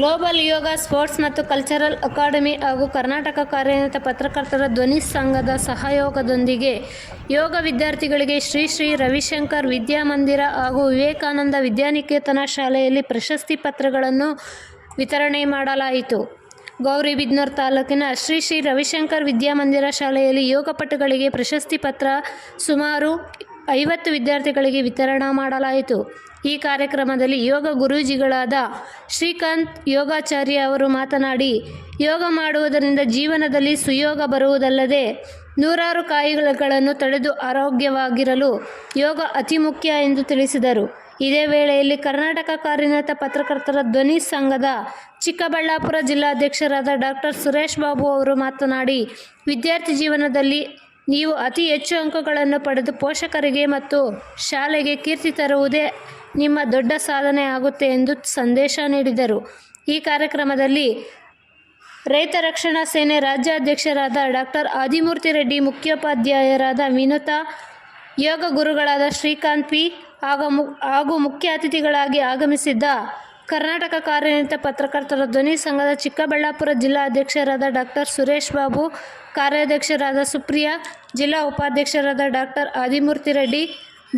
Global ಯೋಗ sports ಮತ್ತು cultural academy ಹಾಗೂ ಕರ್ನಾಟಕ ಕಾರ್ಯನಿರತ ಪತ್ರಕರ್ತರ ಧ್ವನಿ ಸಂಘದ ಸಹಯೋಗದೊಂದಿಗೆ ಯೋಗ ವಿದ್ಯಾರ್ಥಿಗಳಿಗೆ ಶ್ರೀ ಶ್ರೀ ರವಿಶಂಕರ್ ವಿದ್ಯಾಮಂದಿರ ಹಾಗೂ ವಿವೇಕಾನಂದ ವಿದ್ಯಾನಿಕೇತನ ಶಾಲೆಯಲ್ಲಿ ಪ್ರಶಸ್ತಿ ಪತ್ರಗಳನ್ನು ವಿತರಣೆ ಮಾಡಲಾಯಿತು. ಗೌರಿಬಿದನೂರು ತಾಲೂಕಿನ ಶ್ರೀ ಶ್ರೀ ರವಿಶಂಕರ್ ವಿದ್ಯಾಮಂದಿರ ಶಾಲೆಯಲ್ಲಿ ಯೋಗಪಟುಗಳಿಗೆ ಪ್ರಶಸ್ತಿ ಪತ್ರ ಸುಮಾರು 50 ವಿದ್ಯಾರ್ಥಿಗಳಿಗೆ ವಿತರಣೆ ಮಾಡಲಾಯಿತು. ಈ ಕಾರ್ಯಕ್ರಮದಲ್ಲಿ ಯೋಗ ಗುರೂಜಿಗಳಾದ ಶ್ರೀಕಾಂತ್ ಯೋಗಾಚಾರ್ಯ ಅವರು ಮಾತನಾಡಿ, ಯೋಗ ಮಾಡುವುದರಿಂದ ಜೀವನದಲ್ಲಿ ಸುಯೋಗ ಬರುವುದಲ್ಲದೆ ನೂರಾರು ಕಾಯಿಲೆಗಳನ್ನು ತಡೆದು ಆರೋಗ್ಯವಾಗಿರಲು ಯೋಗ ಅತಿ ಮುಖ್ಯ ಎಂದು ತಿಳಿಸಿದರು. ಇದೇ ವೇಳೆಯಲ್ಲಿ ಕರ್ನಾಟಕ ಕಾರ್ಯನಿರತ ಪತ್ರಕರ್ತರ ಧ್ವನಿ ಸಂಘದ ಚಿಕ್ಕಬಳ್ಳಾಪುರ ಜಿಲ್ಲಾಧ್ಯಕ್ಷರಾದ ಡಾಕ್ಟರ್ ಸುರೇಶ್ ಬಾಬು ಅವರು ಮಾತನಾಡಿ, ವಿದ್ಯಾರ್ಥಿ ಜೀವನದಲ್ಲಿ ನೀವು ಅತಿ ಹೆಚ್ಚು ಅಂಕಗಳನ್ನು ಪಡೆದು ಪೋಷಕರಿಗೆ ಮತ್ತು ಶಾಲೆಗೆ ಕೀರ್ತಿ ತರುವುದೇ ನಿಮ್ಮ ದೊಡ್ಡ ಸಾಧನೆ ಆಗುತ್ತೆ ಎಂದು ಸಂದೇಶ ನೀಡಿದರು. ಈ ಕಾರ್ಯಕ್ರಮದಲ್ಲಿ ರೈತ ರಕ್ಷಣಾ ಸೇನೆ ರಾಜ್ಯಾಧ್ಯಕ್ಷರಾದ ಡಾಕ್ಟರ್ ಆದಿಮೂರ್ತಿ ರೆಡ್ಡಿ, ಮುಖ್ಯೋಪಾಧ್ಯಾಯರಾದ ವಿನುತಾ, ಯೋಗ ಗುರುಗಳಾದ ಶ್ರೀಕಾಂತ್ ಪಿ ಹಾಗೂ ಮುಖ್ಯ ಅತಿಥಿಗಳಾಗಿ ಆಗಮಿಸಿದ್ದ ಕರ್ನಾಟಕ ಕಾರ್ಯನಿರತ ಪತ್ರಕರ್ತರ ಧ್ವನಿ ಸಂಘದ ಚಿಕ್ಕಬಳ್ಳಾಪುರ ಜಿಲ್ಲಾ ಅಧ್ಯಕ್ಷರಾದ ಡಾಕ್ಟರ್ ಸುರೇಶ್ ಬಾಬು, ಕಾರ್ಯಾಧ್ಯಕ್ಷರಾದ ಸುಪ್ರಿಯಾ, ಜಿಲ್ಲಾ ಉಪಾಧ್ಯಕ್ಷರಾದ ಡಾಕ್ಟರ್ ಆದಿಮೂರ್ತಿ ರೆಡ್ಡಿ,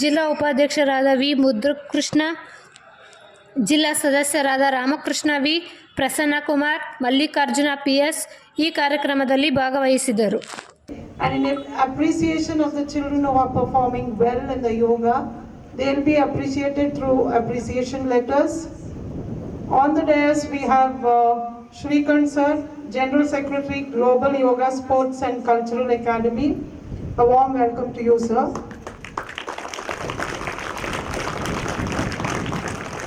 ಜಿಲ್ಲಾ ಉಪಾಧ್ಯಕ್ಷರಾದ ವಿ ಮುದ್ದುಕೃಷ್ಣ, ಜಿಲ್ಲಾ ಸದಸ್ಯರಾದ ರಾಮಕೃಷ್ಣ ವಿ, ಪ್ರಸನ್ನಕುಮಾರ್, ಮಲ್ಲಿಕಾರ್ಜುನ PS ಈ ಕಾರ್ಯಕ್ರಮದಲ್ಲಿ ಭಾಗವಹಿಸಿದರು. And in appreciation of the children who are performing well in the yoga, they will be appreciated through appreciation letters. On the dais we have Shrikant sir, General Secretary, Global Yoga Sports and Cultural Academy. A warm welcome to you, sir.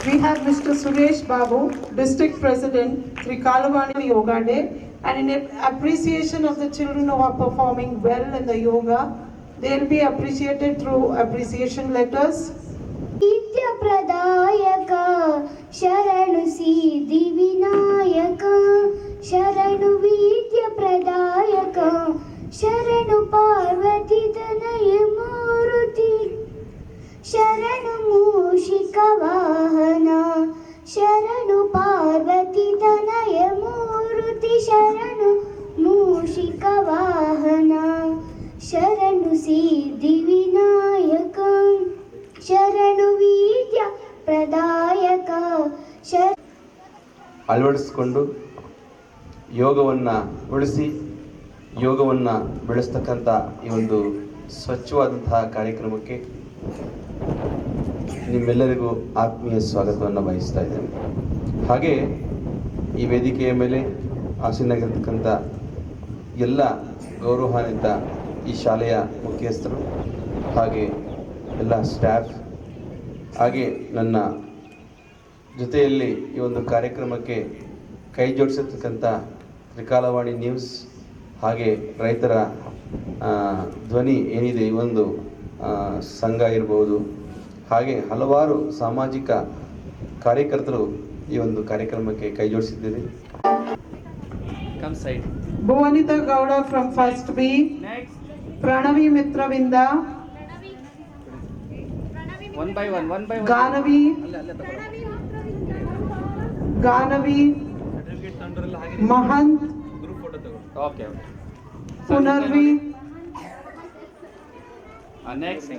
We have Mr. Suresh Babu, District President, Trikalavani Yoga Day. And in appreciation of the children who are performing well in the yoga, they will be appreciated through appreciation letters. ನಿತ್ಯ ಪ್ರದಾಯಕ ಶರಣು ಸಿದ್ಧಿ ವಿನಾಯಕ, ಶರಣು ವಿದ್ಯ ಪ್ರದಾಯಕ, ಶರಣು ಪಾರ್ವತಿ ತನಯ ಮೂರುತಿ, ಶರಣು ಮೂಷಿಕ ವಾಹನ, ಶರಣು ಪಾರ್ವತಿ ತನಯ ಮೂರುತಿ, ಶರಣು ಮೂಷಿಕ ವಾಹನ, ಶರಣು ಸಿದ್ಧಿ ವಿನಾಯಕ, ಶರಣು ವಿದ್ಯ ಪ್ರದಾಯಕ. ಅಳವಡಿಸಿಕೊಂಡು ಯೋಗವನ್ನು ಉಳಿಸಿ ಯೋಗವನ್ನು ಬೆಳೆಸ್ತಕ್ಕಂಥ ಈ ಒಂದು ಸ್ವಚ್ಛವಾದಂತಹ ಕಾರ್ಯಕ್ರಮಕ್ಕೆ ನಿಮ್ಮೆಲ್ಲರಿಗೂ ಆತ್ಮೀಯ ಸ್ವಾಗತವನ್ನು ಬಯಸ್ತಾ ಇದ್ದೇನೆ. ಹಾಗೆ ಈ ವೇದಿಕೆಯ ಮೇಲೆ ಆಸೀನರಾಗಿರ್ತಕ್ಕಂಥ ಎಲ್ಲ ಗೌರವಾನ್ವಿತ ಈ ಶಾಲೆಯ ಮುಖ್ಯಸ್ಥರು, ಹಾಗೆ ಎಲ್ಲ ಸ್ಟಾಫ್, ಹಾಗೆ ನನ್ನ ಜೊತೆಯಲ್ಲಿ ಈ ಒಂದು ಕಾರ್ಯಕ್ರಮಕ್ಕೆ ಕೈ ಜೋಡಿಸಿರ್ತಕ್ಕಂಥ ತ್ರಿಕಾಲವಾಣಿ ನ್ಯೂಸ್, ಹಾಗೆ ರೈತರ ಧ್ವನಿ ಏನಿದೆ ಈ ಒಂದು ಸಂಘ ಇರ್ಬೋದು, ಹಾಗೆ ಹಲವಾರು ಸಾಮಾಜಿಕ ಕಾರ್ಯಕರ್ತರು ಈ ಒಂದು ಕಾರ್ಯಕ್ರಮಕ್ಕೆ ಕೈ ಜೋಡಿಸಿದ್ದೀರಿ. Bhuvanita Gowda from First B. Next. Pranavi Mitravinda. One by one. Ganavi. Mahant. Okay. Punarvi. Next.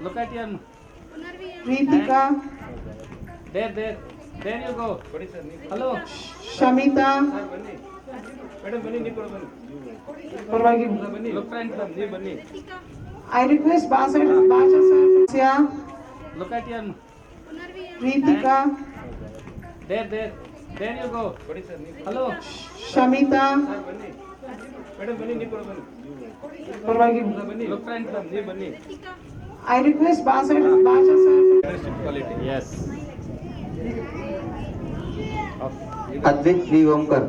Look at your. Ritika. There you go. Hello. Shamita. Look friend, bani. I request Basha sir. Look at your. Ritika. There you go. Hello. Shamita. Look friend, bani. I request Basha sir. Yes. Advait V. Omkar.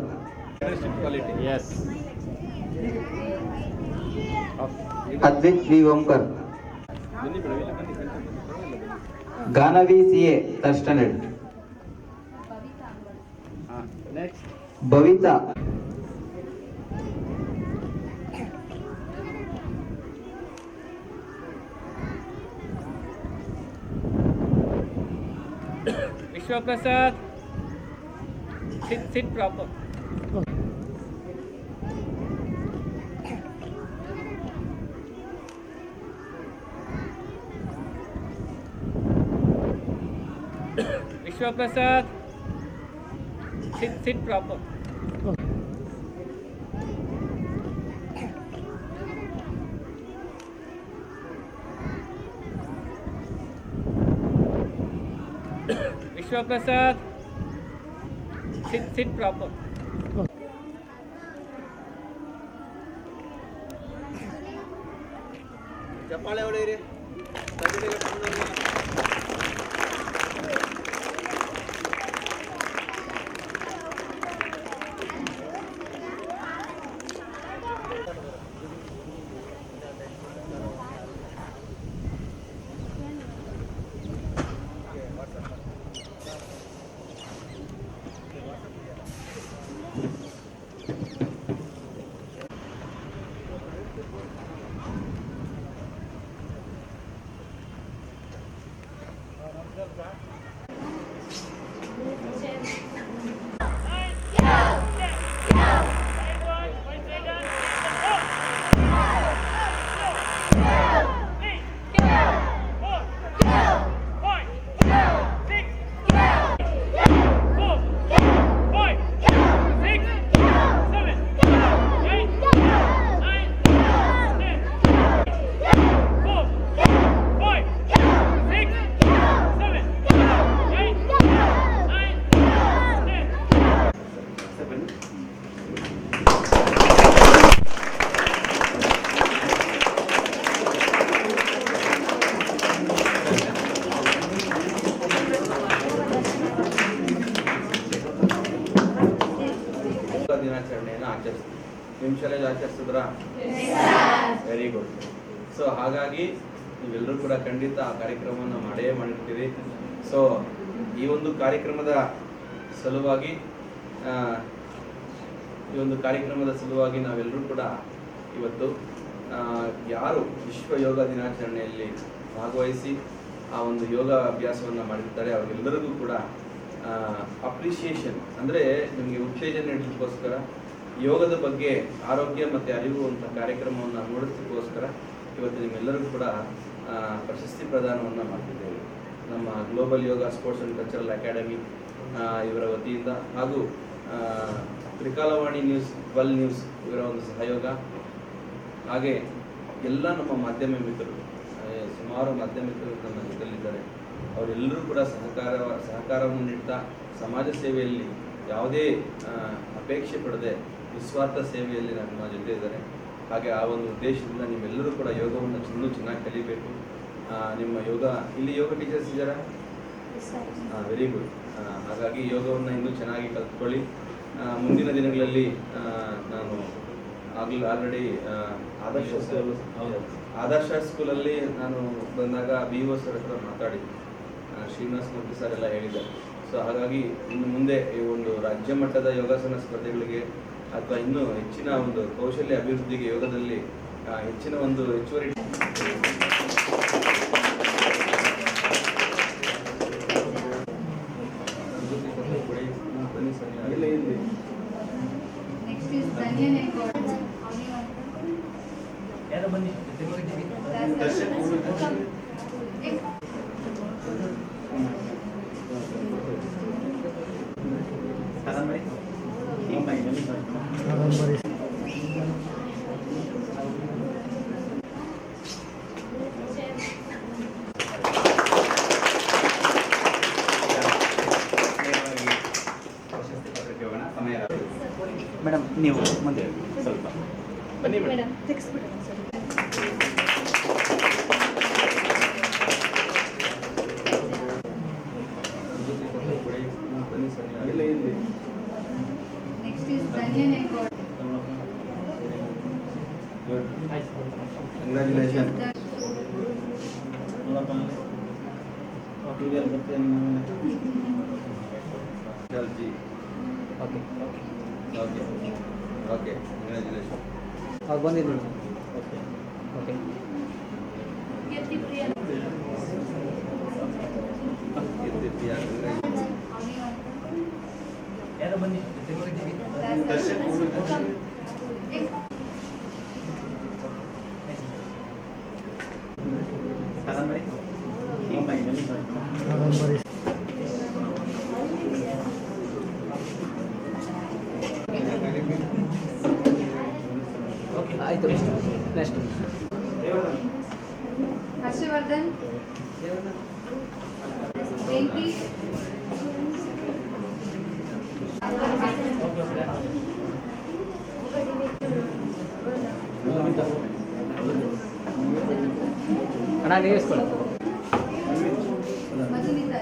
Yes. Advait V. Omkar. Ganavi CA, third standard. Next. Bhavita. Vishwaprasad. Sit proper. Vishwaprasad. Sit proper. Vishwaprasad. Sit proper. ಚಪ್ಪಾಳೆ ಹೊಡೆಯಿರಿ. ದಿನಾಚರಣೆಯನ್ನು ಆಚರಿಸ್ತೀವಿ. ನಿಮ್ಮ ಶಾಲೆಯಲ್ಲಿ ಆಚರಿಸಿದ್ರಾ? Very good. So ಹಾಗಾಗಿ ನೀವೆಲ್ಲರೂ ಕೂಡ ಖಂಡಿತ ಆ ಕಾರ್ಯಕ್ರಮವನ್ನು ಮಾಡಿರ್ತೀರಿ. ಸೊ ಈ ಒಂದು ಕಾರ್ಯಕ್ರಮದ ಸಲುವಾಗಿ ನಾವೆಲ್ಲರೂ ಕೂಡ ಇವತ್ತು ಯಾರು ವಿಶ್ವ ಯೋಗ ದಿನಾಚರಣೆಯಲ್ಲಿ ಭಾಗವಹಿಸಿ ಆ ಒಂದು ಯೋಗ ಅಭ್ಯಾಸವನ್ನು ಮಾಡಿರ್ತಾರೆ ಅವರೆಲ್ಲರಿಗೂ ಕೂಡ ಅಪ್ರಿಷಿಯೇಷನ್ ಅಂದರೆ ನಿಮಗೆ ಉತ್ತೇಜನ ನೀಡಲಿಕ್ಕೋಸ್ಕರ ಯೋಗದ ಬಗ್ಗೆ ಆರೋಗ್ಯ ಮತ್ತು ಅರಿವು ಅಂತ ಕಾರ್ಯಕ್ರಮವನ್ನು ಮೂಡಿಸಲಿಕ್ಕೋಸ್ಕರ ಇವತ್ತು ನಿಮ್ಮೆಲ್ಲರಿಗೂ ಕೂಡ ಪ್ರಶಸ್ತಿ ಪ್ರದಾನವನ್ನು ಮಾಡ್ತಿದ್ದೇವೆ. ನಮ್ಮ global yoga sports and cultural academy ಇವರ ವತಿಯಿಂದ ಹಾಗೂ ತ್ರಿಕಾಲವಾಣಿ ನ್ಯೂಸ್, 12 ನ್ಯೂಸ್ ಇವರ ಒಂದು ಸಹಯೋಗ, ಹಾಗೆ ಎಲ್ಲ ನಮ್ಮ ಮಾಧ್ಯಮ ಮಿತ್ರರು, ಸುಮಾರು ಮಾಧ್ಯಮ ಮಿತ್ರರು ನಮ್ಮ ಜೊತೆಯಲ್ಲಿದ್ದಾರೆ. ಅವರೆಲ್ಲರೂ ಕೂಡ ಸಹಕಾರವನ್ನು ನೀಡ್ತಾ ಸಮಾಜ ಸೇವೆಯಲ್ಲಿ ಯಾವುದೇ ಅಪೇಕ್ಷೆ ಪಡದೆ ನಿಸ್ವಾರ್ಥ ಸೇವೆಯಲ್ಲಿ ನಮ್ಮ ಜೊತೆ ಇದ್ದಾರೆ. ಹಾಗೆ ಆ ಒಂದು ಉದ್ದೇಶದಿಂದ ನೀವೆಲ್ಲರೂ ಕೂಡ ಯೋಗವನ್ನು ಇನ್ನೂ ಚೆನ್ನಾಗಿ ಕಲಿಬೇಕು. ನಿಮ್ಮ ಇಲ್ಲಿ ಯೋಗ ಟೀಚರ್ಸ್ ಇದ್ದಾರಾ? Very good. ಹಾಗಾಗಿ ಯೋಗವನ್ನು ಇನ್ನೂ ಚೆನ್ನಾಗಿ ಕಲ್ತ್ಕೊಳ್ಳಿ. ಮುಂದಿನ ದಿನಗಳಲ್ಲಿ ನಾನು ಆಲ್ರೆಡಿ ಆದರ್ಶ ಸ್ಕೂಲಲ್ಲಿ ನಾನು ಬಂದಾಗ BO ಸರ್ ಹತ್ರ ಮಾತಾಡಿ ಶ್ರೀನಿವಾಸ್ ಮೂರ್ತಿ ಸರ್ ಎಲ್ಲ ಹೇಳಿದ್ದಾರೆ. ಸೊ ಹಾಗಾಗಿ ಇನ್ನು ಮುಂದೆ ಈ ಒಂದು ರಾಜ್ಯ ಮಟ್ಟದ ಯೋಗಾಸನ ಸ್ಪರ್ಧೆಗಳಿಗೆ ಅಥವಾ ಇನ್ನೂ ಹೆಚ್ಚಿನ ಒಂದು ಕೌಶಲ್ಯ ಅಭಿವೃದ್ಧಿಗೆ ಯೋಗದಲ್ಲಿ ಹೆಚ್ಚಿನ ಒಂದು ಹೆಚ್ಚುವರಿ ಮೇಡಮ್ ನೀವು ಮುಂದೆ ಸ್ವಲ್ಪ ಬನ್ನಿ madam. Congratulation. Okay okay congratulation. ಬಂದಿದ್ದೀನಿ. ಓಕೆ ಕೀರ್ತಿ ಪ್ರಿಯಾ, ಕಂಗ್ರ್ಯಾಚುಲೇಷನ್. ಆಯಿತು ನೆಕ್ಸ್ಟ್ ಹರ್ಷವರ್ಧನ್ ವೆಂಕಿ ಅಣ್ಣ ನೀವು ಇಸ್ಕೊಳ್ಳಿ ಮಧುಮಿತಾ